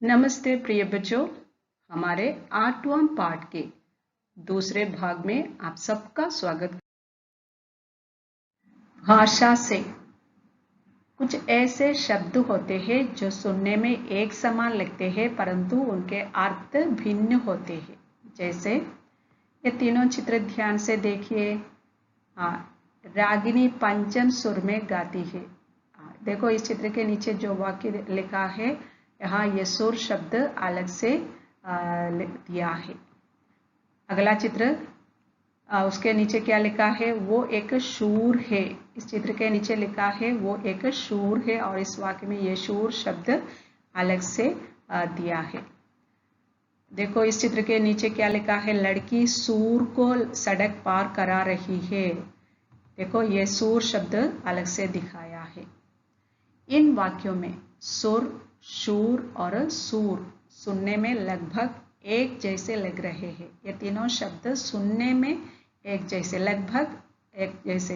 नमस्ते प्रिय बच्चों, हमारे 8वां पाठ के दूसरे भाग में आप सबका स्वागत। भाषा से कुछ ऐसे शब्द होते हैं जो सुनने में एक समान लगते हैं परंतु उनके अर्थ भिन्न होते हैं। जैसे ये तीनों चित्र ध्यान से देखिए। रागिनी पंचम सुर में गाती है। देखो इस चित्र के नीचे जो वाक्य लिखा है, यहाँ ये सुर शब्द अलग से दिया है। अगला चित्र, उसके नीचे क्या लिखा है, वो एक शूर है। इस चित्र के नीचे लिखा है वो एक शूर है और इस वाक्य में ये शूर शब्द अलग से दिया है। देखो इस चित्र के नीचे क्या लिखा है, लड़की सूर को सड़क पार करा रही है। देखो ये सूर शब्द अलग से दिखाया है। इन वाक्यों में सुर, शूर और सूर सुनने में लगभग एक जैसे लग रहे हैं। ये तीनों शब्द सुनने में एक जैसे, लगभग एक जैसे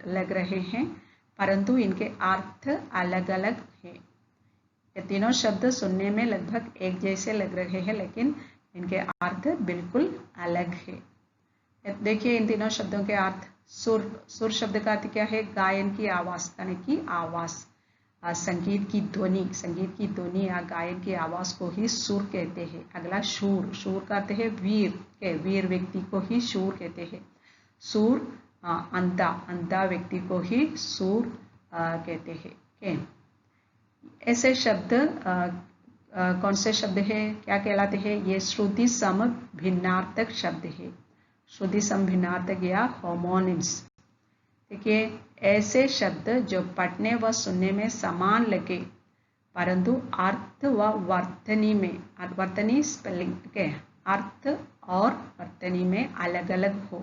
लग रहे हैं परंतु इनके अर्थ अलग अलग हैं। ये तीनों शब्द सुनने में लगभग एक जैसे लग रहे हैं लेकिन इनके अर्थ बिल्कुल अलग है। देखिए इन तीनों शब्दों के अर्थ। सुर शब्द का अर्थ क्या है, गायन की आवाज, गाने की आवाज, संगीत की ध्वनि या गायन की आवाज को ही सुर कहते हैं। अगला शूर, शूर का अर्थ है वीर व्यक्ति को ही शूर कहते हैं। सूर अंधा व्यक्ति को ही सूर कहते हैं। ऐसे शब्द कौन से शब्द है, क्या कहलाते हैं, ये श्रुति सम भिन्नार्थक शब्द है। श्रुति सम भिन्नार्थक या होमोनिम्स। देखिए ऐसे शब्द जो पढ़ने व सुनने में समान लगे परंतु अर्थ व वर्तनी स्पेलिंग के अर्थ और वर्तनी में अलग अलग हो,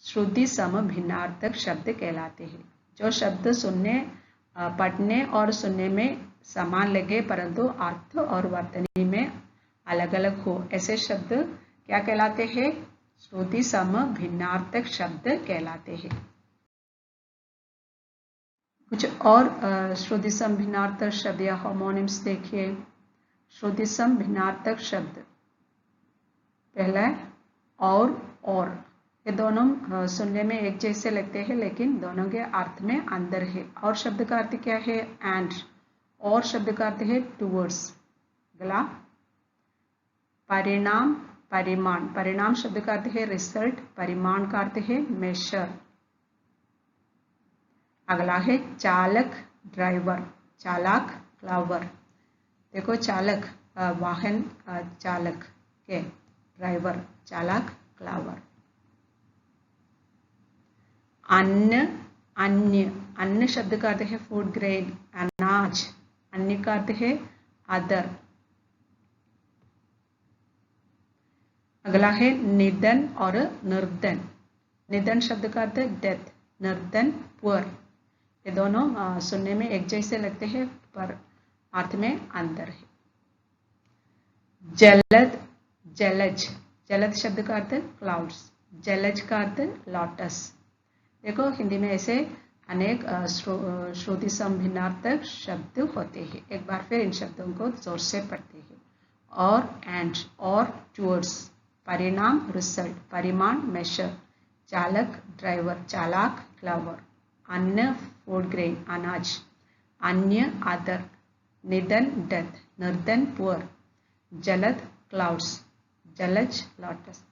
श्रुति सम भिन्नार्थक शब्द कहलाते हैं। जो शब्द पढ़ने और सुनने में समान लगे परंतु अर्थ और वर्तनी में अलग अलग हो, ऐसे शब्द क्या कहलाते हैं, श्रुति सम भिन्नार्थक शब्द कहलाते हैं। कुछ और श्रुति सम भिन्नार्थक शब्द या होमोनिम्स देखिए। श्रुति सम भिन्नार्थक शब्द, पहला और ये दोनों सुनने में एक जैसे लगते हैं लेकिन दोनों के अर्थ में अंतर है। और शब्द का अर्थ क्या है, एंड। और शब्द का अर्थ है टूवर्ड्स। अगला परिणाम, परिणाम शब्द का अर्थ है रिजल्ट, परिमाण का अर्थ है मेजर। अगला है चालक, ड्राइवर, चालक, क्लावर। देखो चालक वाहन चालक के, ड्राइवर चालक, क्लावर। अन्य शब्द का अर्थ है फूड ग्रेन, अनाज। अन्य का अर्थ है अदर। अगला है निधन और निर्धन। निधन शब्द का अर्थ है डेथ, निर्धन पुअर। ये दोनों सुनने में एक जैसे लगते हैं पर अर्थ में अंतर है। जलद, जलद शब्द का अर्थ क्लाउड्स, जलज का अर्थ लोटस। देखो हिंदी में ऐसे अनेक श्रुति सम भिन्नार्थक शब्द होते हैं। एक बार फिर इन शब्दों को जोर से पढ़ते हैं। और एंड, और टूवर्ड्स, परिणाम रिजल्ट, परिमाण मेजर, चालक ड्राइवर, चालक क्लावर, अन्न फूड ग्रेन अनाज, अन्य अदर, निधन डेथ, निर्धन पुअर, जलद क्लाउड्स, जलज लोटस।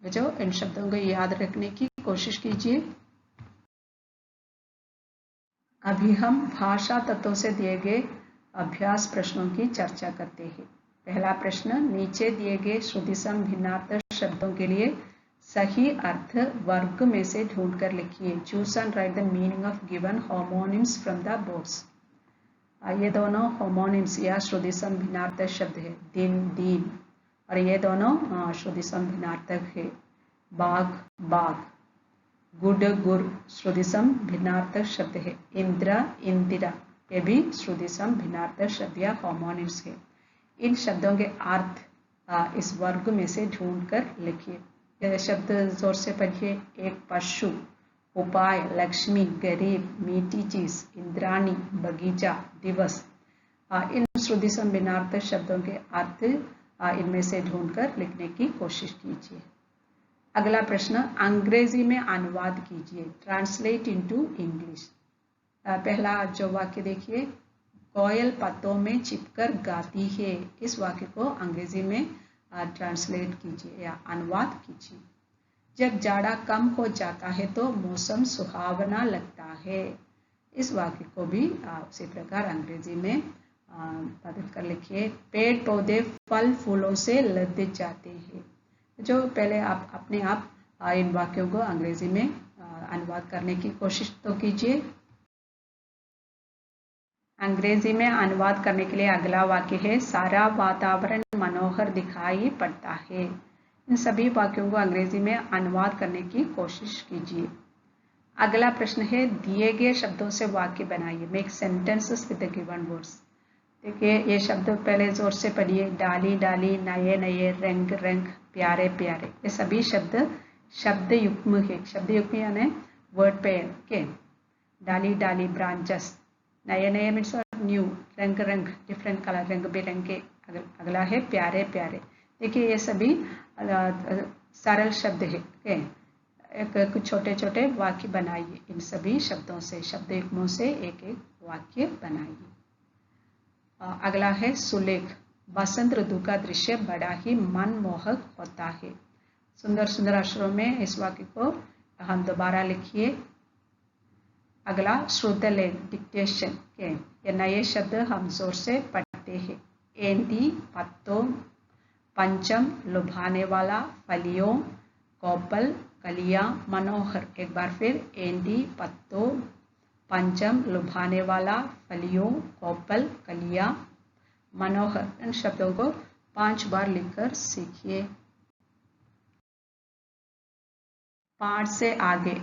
बच्चों इन शब्दों को याद रखने की कोशिश कीजिए। अभी हम भाषा तत्वों से दिए गए अभ्यास प्रश्नों की चर्चा करते हैं। पहला प्रश्न, नीचे दिए गए श्रुति सम भिन्नार्थक शब्दों के लिए सही अर्थ वर्ग में से ढूंढकर लिखिए। Choose and right the meaning of given homonyms from the boards. ये दोनों होमोनिम्स या श्रुति सम भिन्नार्थक शब्द है, दिन दीन, और ये दोनों श्रुति सम भिन्नार्थक है, बाघ बाघ। गुड गुर श्रुति सम भिन्नार्थक शब्द है, इंद्र इंदिरा, ये भी श्रुति सम भिन्नार्थक शब्द या होमोनिम्स है। इन शब्दों के अर्थ इस वर्ग में से ढूंढकर लिखिए। यह शब्द जोर से पढ़िए। एक पशु, उपाय, लक्ष्मी, गरीब, मीठी चीज, इंद्राणी, बगीचा, दिवस। इन श्रुति सम भिन्नार्थ शब्दों के अर्थ इनमें से ढूंढकर लिखने की कोशिश कीजिए। अगला प्रश्न, अंग्रेजी में अनुवाद कीजिए, ट्रांसलेट इनटू इंग्लिश। पहला जो वाक्य देखिए, कोयल पत्तों में छिपकर गाती है। इस वाक्य को अंग्रेजी में ट्रांसलेट कीजिए या अनुवाद कीजिए। जब जाड़ा कम हो जाता है तो मौसम सुहावना लगता है। इस वाक्य को भी उसी प्रकार अंग्रेजी में बदल कर लिखिए। पेड़ पौधे फल फूलों से लद जाते हैं। जो पहले आप अपने आप इन वाक्यों को अंग्रेजी में अनुवाद करने की कोशिश तो कीजिए। अंग्रेजी में अनुवाद करने के लिए अगला वाक्य है, सारा वातावरण मनोहर दिखाई पड़ता है। इन सभी वाक्यों को अंग्रेजी में अनुवाद करने की कोशिश कीजिए। अगला प्रश्न है, दिए गए शब्दों से वाक्य बनाइए, make sentences with the given words. देखिए ये शब्द पहले जोर से पढ़िए, डाली डाली, नए नए, रंग रंग, प्यारे प्यारे। ये सभी शब्द शब्द युग्म है। शब्द युग्म यानी वर्ड पेयर के। डाली डाली ब्रांचेस, नए नए मीन्स न्यू, रंग रंग डिफरेंट कलर, रंग बिरंगे। अगला है प्यारे प्यारे। देखिए ये सभी सरल शब्द है। कुछ छोटे छोटे वाक्य बनाइए इन सभी शब्दों से, शब्द युग्मों से एक एक वाक्य बनाइए। अगला है सुलेख, बसंत ऋतु का दृश्य बड़ा ही मनमोहक होता है। सुंदर सुंदर अक्षरों में इस वाक्य को हम दोबारा लिखिए। अगला श्रुतलेख, डिक्टेशन के। ये नए शब्द हम जोर से पढ़ते हैं। एंडी पत्तों, पंचम लुभाने वाला, फलियों, कोपल कलियां, मनोहर। एक बार फिर, एंडी पत्तों, पंचम लुभाने वाला, फलियों, कोपल कलियां, मनोहर। इन शब्दों को 5 बार लिखकर सीखिए। पाठ से आगे,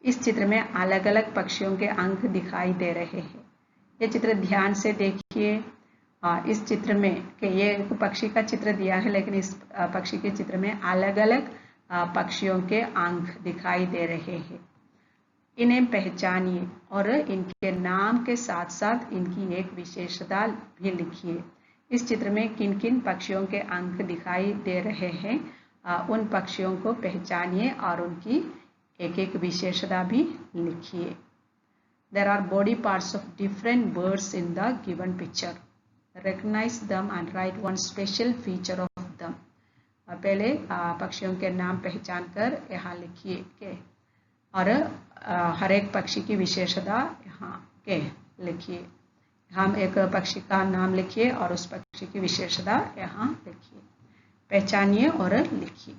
इस चित्र में अलग अलग पक्षियों के अंक दिखाई दे रहे हैं। ये चित्र ध्यान से देखिए। इस चित्र में कि ये पक्षी का चित्र दिया है, लेकिन इस पक्षी के चित्र में अलग अलग पक्षियों के अंक दिखाई दे रहे हैं। इन्हें पहचानिए और इनके नाम के साथ साथ इनकी एक विशेषता भी लिखिए। इस चित्र में किन किन पक्षियों के अंक दिखाई दे रहे हैं, उन पक्षियों को पहचानिए और उनकी एक एक विशेषता भी लिखिए। There are body parts of different birds in the given picture. Recognize them and write one special feature of them. पहले पक्षियों के नाम पहचान कर यहाँ लिखिए के, और हर एक पक्षी की विशेषता यहाँ के लिखिए। हम एक पक्षी का नाम लिखिए और उस पक्षी की विशेषता यहाँ लिखिए। पहचानिए और लिखिए।